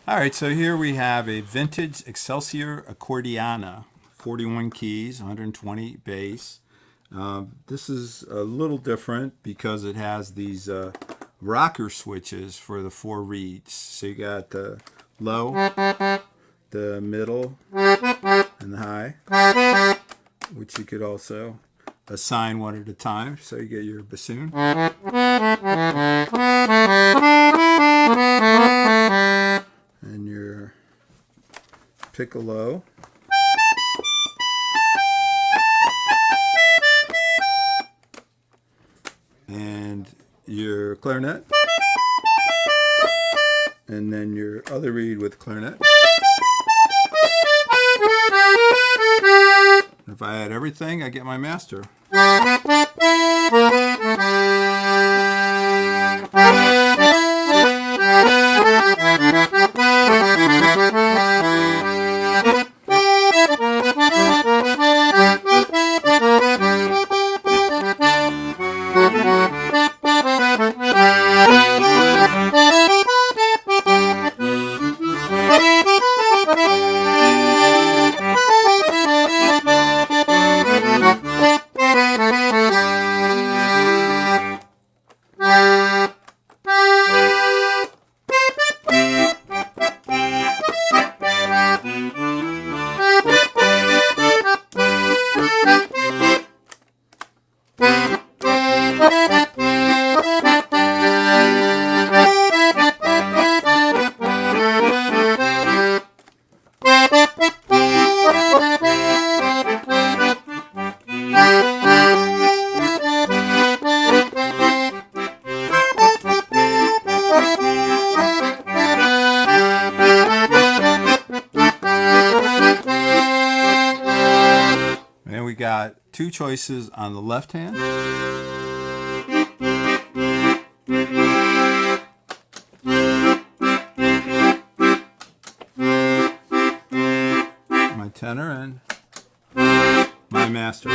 All right, so here we have a vintage Excelsior Accordiana, 41 keys, 120 bass. This is a little different because it has these rocker switches for the 4 reeds. So you got the low, the middle, and the high, which you could also assign one at a time. So you get your bassoon. And your piccolo, and your clarinet, and then your other reed with clarinet. If I add everything, I get my master. And we got two choices on the left hand. My tenor and my master.